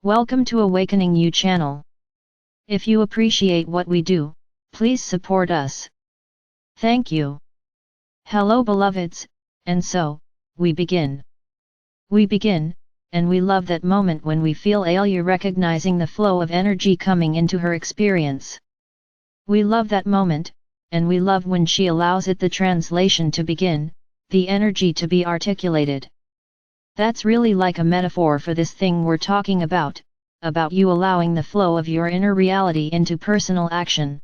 Welcome to Awakening You channel. If you appreciate what we do, please support us. Thank you. Hello beloveds, and so, we begin. We begin, and we love that moment when we feel Alia recognizing the flow of energy coming into her experience. We love that moment, and we love when she allows it the translation to begin, the energy to be articulated. That's really like a metaphor for this thing we're talking about you allowing the flow of your inner reality into personal action.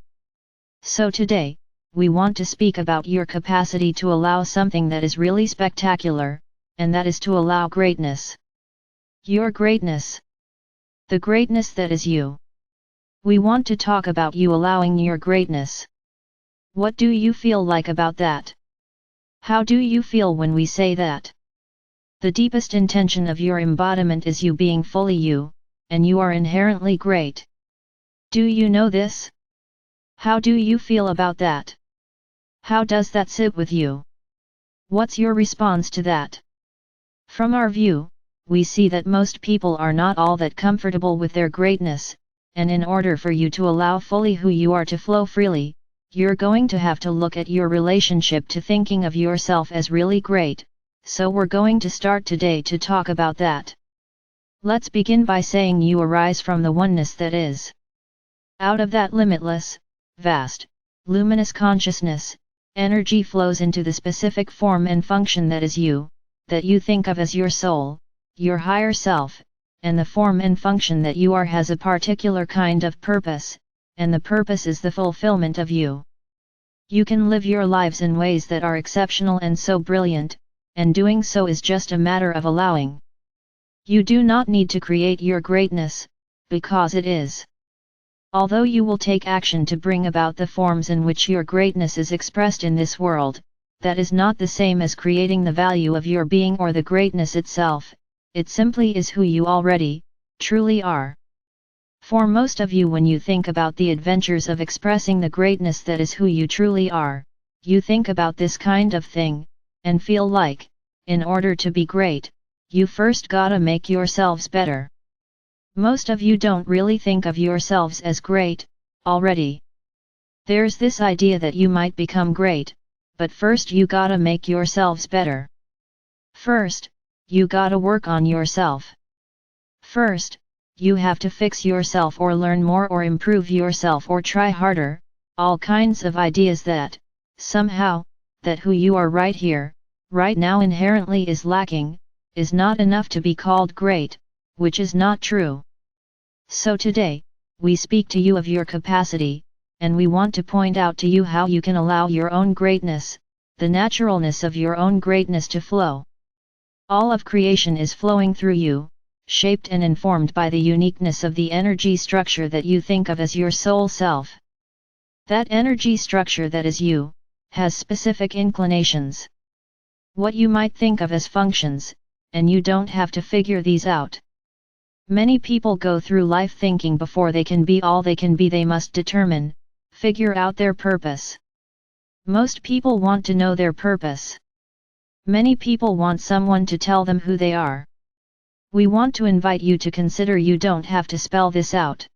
So today, we want to speak about your capacity to allow something that is really spectacular, and that is to allow greatness. Your greatness. The greatness that is you. We want to talk about you allowing your greatness. What do you feel like about that? How do you feel when we say that? The deepest intention of your embodiment is you being fully you, and you are inherently great. Do you know this? How do you feel about that? How does that sit with you? What's your response to that? From our view, we see that most people are not all that comfortable with their greatness, and in order for you to allow fully who you are to flow freely, you're going to have to look at your relationship to thinking of yourself as really great. So we're going to start today to talk about that. Let's begin by saying you arise from the oneness that is. Out of that limitless, vast, luminous consciousness, energy flows into the specific form and function that is you, that you think of as your soul, your higher self, and the form and function that you are has a particular kind of purpose, and the purpose is the fulfillment of you. You can live your lives in ways that are exceptional and so brilliant, and doing so is just a matter of allowing. You do not need to create your greatness, because it is. Although you will take action to bring about the forms in which your greatness is expressed in this world, that is not the same as creating the value of your being or the greatness itself, it simply is who you already, truly are. For most of you, when you think about the adventures of expressing the greatness that is who you truly are, you think about this kind of thing, and feel like, in order to be great, you first gotta make yourselves better. Most of you don't really think of yourselves as great, already. There's this idea that you might become great, but first you gotta make yourselves better. First, you gotta work on yourself. First, you have to fix yourself or learn more or improve yourself or try harder, all kinds of ideas that, somehow, that who you are right here, right now inherently is lacking, is not enough to be called great, which is not true. So today, we speak to you of your capacity, and we want to point out to you how you can allow your own greatness, the naturalness of your own greatness to flow. All of creation is flowing through you, shaped and informed by the uniqueness of the energy structure that you think of as your soul self. That energy structure that is you, has specific inclinations. What you might think of as functions, and you don't have to figure these out. Many people go through life thinking before they can be all they can be they must determine, figure out their purpose. Most people want to know their purpose. Many people want someone to tell them who they are. We want to invite you to consider you don't have to spell this out.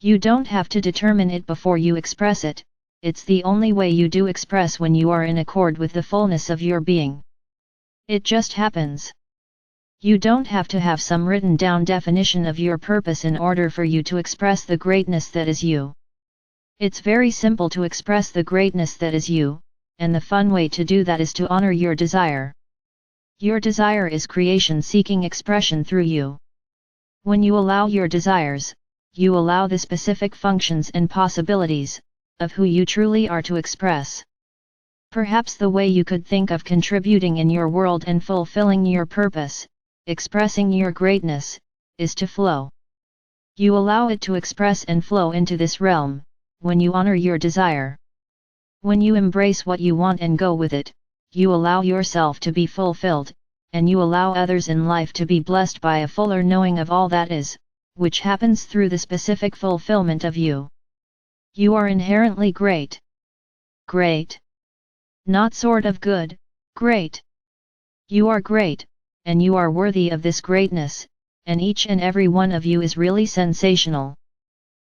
You don't have to determine it before you express it, it's the only way you do express when you are in accord with the fullness of your being. It just happens. You don't have to have some written down definition of your purpose in order for you to express the greatness that is you. It's very simple to express the greatness that is you, and the fun way to do that is to honor your desire. Your desire is creation seeking expression through you. When you allow your desires, you allow the specific functions and possibilities of who you truly are to express. Perhaps the way you could think of contributing in your world and fulfilling your purpose, expressing your greatness, is to flow. You allow it to express and flow into this realm, when you honor your desire. When you embrace what you want and go with it, you allow yourself to be fulfilled, and you allow others in life to be blessed by a fuller knowing of all that is, which happens through the specific fulfillment of you. You are inherently great. Great. Not sort of good, great. You are great, and you are worthy of this greatness, and each and every one of you is really sensational.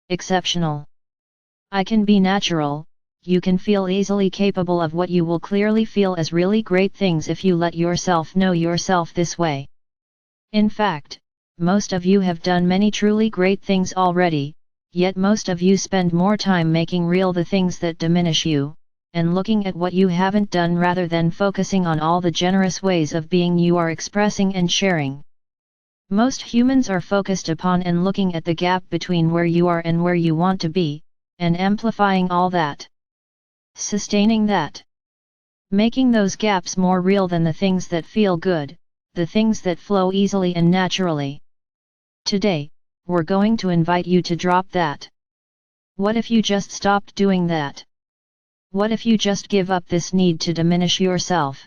Exceptional. I can be natural, you can feel easily capable of what you will clearly feel as really great things if you let yourself know yourself this way. In fact, most of you have done many truly great things already, yet most of you spend more time making real the things that diminish you, and looking at what you haven't done rather than focusing on all the generous ways of being you are expressing and sharing. Most humans are focused upon and looking at the gap between where you are and where you want to be, and amplifying all that. Sustaining that. Making those gaps more real than the things that feel good, the things that flow easily and naturally. Today, we're going to invite you to drop that. What if you just stopped doing that? What if you just give up this need to diminish yourself?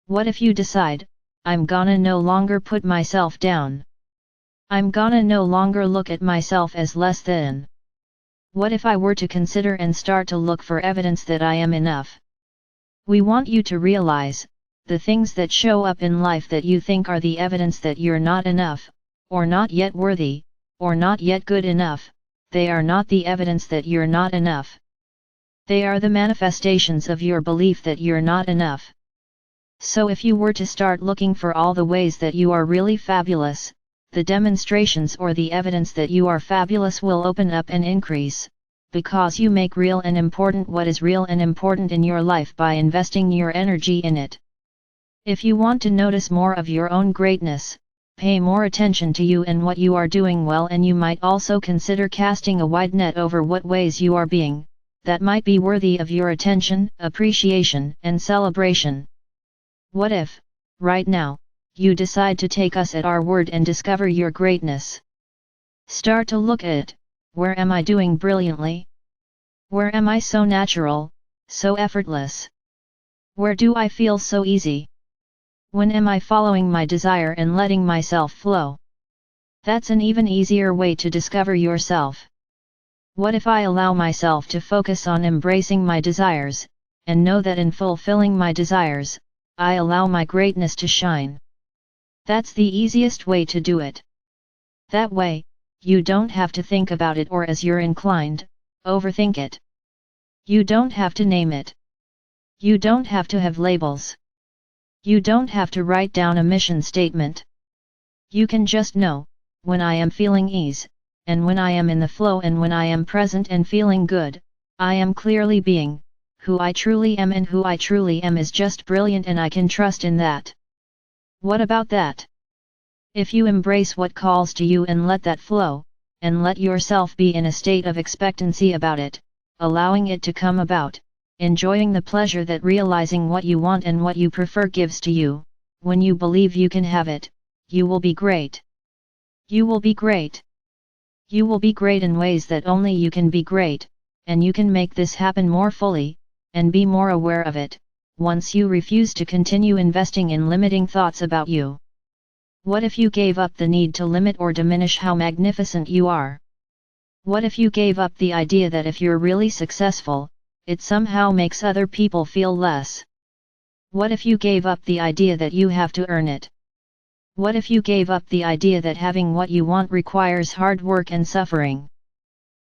What if you decide, I'm gonna no longer put myself down. I'm gonna no longer look at myself as less than. What if I were to consider and start to look for evidence that I am enough? We want you to realize, the things that show up in life that you think are the evidence that you're not enough, or not yet worthy, or not yet good enough, they are not the evidence that you're not enough. They are the manifestations of your belief that you're not enough. So if you were to start looking for all the ways that you are really fabulous, the demonstrations or the evidence that you are fabulous will open up and increase, because you make real and important what is real and important in your life by investing your energy in it. If you want to notice more of your own greatness, pay more attention to you and what you are doing well, and you might also consider casting a wide net over what ways you are being, that might be worthy of your attention, appreciation, and celebration. What if, right now, you decide to take us at our word and discover your greatness? Start to look at it. Where am I doing brilliantly? Where am I so natural, so effortless? Where do I feel so easy? When am I following my desire and letting myself flow? That's an even easier way to discover yourself. What if I allow myself to focus on embracing my desires, and know that in fulfilling my desires, I allow my greatness to shine? That's the easiest way to do it. That way, you don't have to think about it or, as you're inclined, overthink it. You don't have to name it. You don't have to have labels. You don't have to write down a mission statement. You can just know, when I am feeling ease, and when I am in the flow, and when I am present and feeling good, I am clearly being who I truly am, and who I truly am is just brilliant, and I can trust in that. What about that? If you embrace what calls to you and let that flow, and let yourself be in a state of expectancy about it, allowing it to come about, enjoying the pleasure that realizing what you want and what you prefer gives to you, when you believe you can have it, you will be great. You will be great. You will be great in ways that only you can be great, and you can make this happen more fully, and be more aware of it, once you refuse to continue investing in limiting thoughts about you. What if you gave up the need to limit or diminish how magnificent you are? What if you gave up the idea that if you're really successful, it somehow makes other people feel less? What if you gave up the idea that you have to earn it? What if you gave up the idea that having what you want requires hard work and suffering?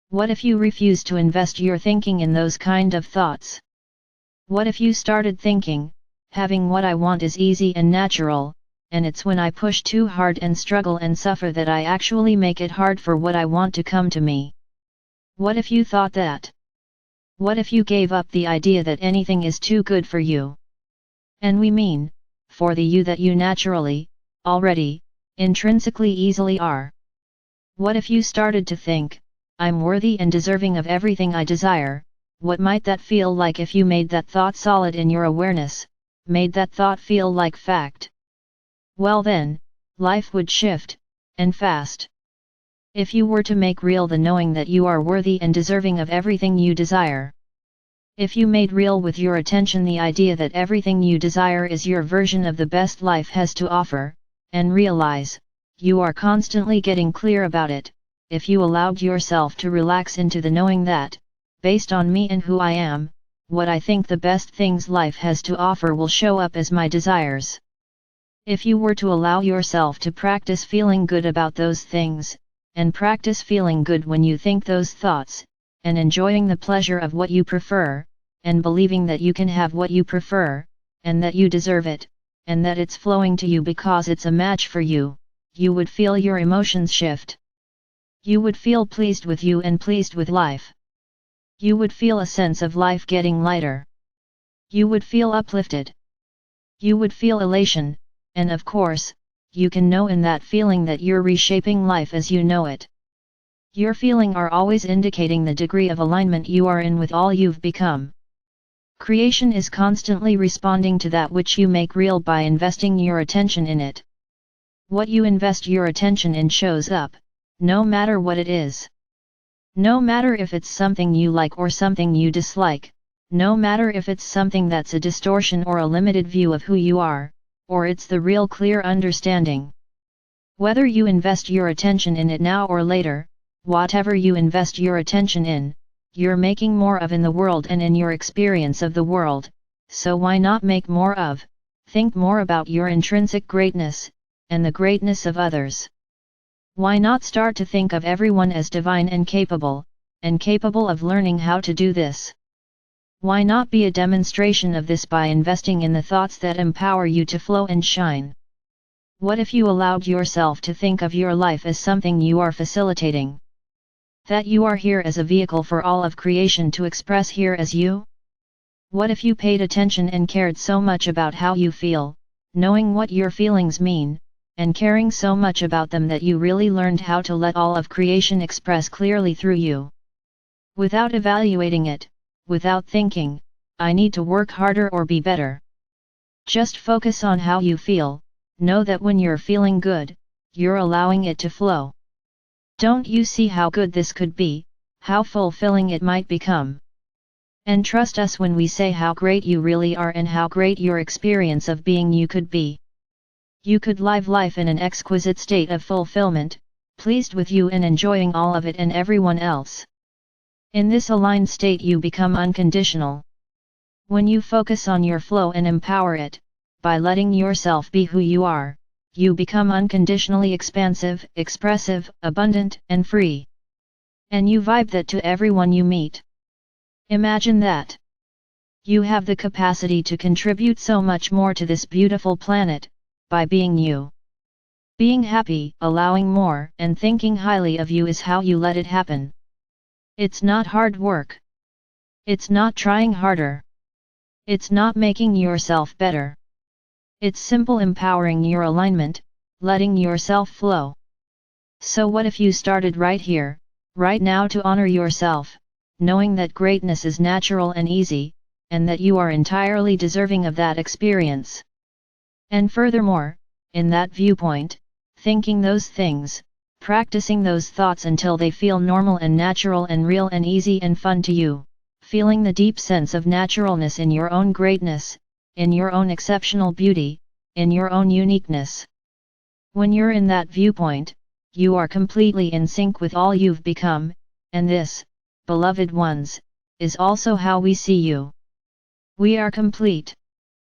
What if you refuse to invest your thinking in those kind of thoughts? What if you started thinking, having what I want is easy and natural, and it's when I push too hard and struggle and suffer that I actually make it hard for what I want to come to me? What if you thought that? What if you gave up the idea that anything is too good for you? And we mean, for the you that you naturally, already, intrinsically easily are. What if you started to think, I'm worthy and deserving of everything I desire? What might that feel like if you made that thought solid in your awareness, made that thought feel like fact? Well then, life would shift, and fast. If you were to make real the knowing that you are worthy and deserving of everything you desire. If you made real with your attention the idea that everything you desire is your version of the best life has to offer, and realize, you are constantly getting clear about it, if you allowed yourself to relax into the knowing that, based on me and who I am, what I think the best things life has to offer will show up as my desires. If you were to allow yourself to practice feeling good about those things, and practice feeling good when you think those thoughts, and enjoying the pleasure of what you prefer, and believing that you can have what you prefer, and that you deserve it, and that it's flowing to you because it's a match for you, you would feel your emotions shift. You would feel pleased with you and pleased with life. You would feel a sense of life getting lighter. You would feel uplifted. You would feel elation, and of course, you can know in that feeling that you're reshaping life as you know it. Your feeling are always indicating the degree of alignment you are in with all you've become. Creation is constantly responding to that which you make real by investing your attention in it. What you invest your attention in shows up, no matter what it is. No matter if it's something you like or something you dislike, no matter if it's something that's a distortion or a limited view of who you are, or it's the real clear understanding. Whether you invest your attention in it now or later, whatever you invest your attention in, you're making more of in the world and in your experience of the world, so why not make more of, think more about your intrinsic greatness, and the greatness of others. Why not start to think of everyone as divine and capable of learning how to do this? Why not be a demonstration of this by investing in the thoughts that empower you to flow and shine? What if you allowed yourself to think of your life as something you are facilitating? That you are here as a vehicle for all of creation to express here as you? What if you paid attention and cared so much about how you feel, knowing what your feelings mean, and caring so much about them that you really learned how to let all of creation express clearly through you? Without evaluating it, without thinking, I need to work harder or be better. Just focus on how you feel, know that when you're feeling good, you're allowing it to flow. Don't you see how good this could be, how fulfilling it might become? And trust us when we say how great you really are and how great your experience of being you could be. You could live life in an exquisite state of fulfillment, pleased with you and enjoying all of it and everyone else. In this aligned state you become unconditional. When you focus on your flow and empower it, by letting yourself be who you are, you become unconditionally expansive, expressive, abundant, and free. And you vibe that to everyone you meet. Imagine that. You have the capacity to contribute so much more to this beautiful planet, by being you. Being happy, allowing more, and thinking highly of you is how you let it happen. It's not hard work. It's not trying harder. It's not making yourself better. It's simple empowering your alignment, letting yourself flow. So what if you started right here, right now to honor yourself, knowing that greatness is natural and easy, and that you are entirely deserving of that experience. And furthermore, in that viewpoint, thinking those things, practicing those thoughts until they feel normal and natural and real and easy and fun to you, feeling the deep sense of naturalness in your own greatness, in your own exceptional beauty, in your own uniqueness. When you're in that viewpoint, you are completely in sync with all you've become, and this, beloved ones, is also how we see you. We are complete.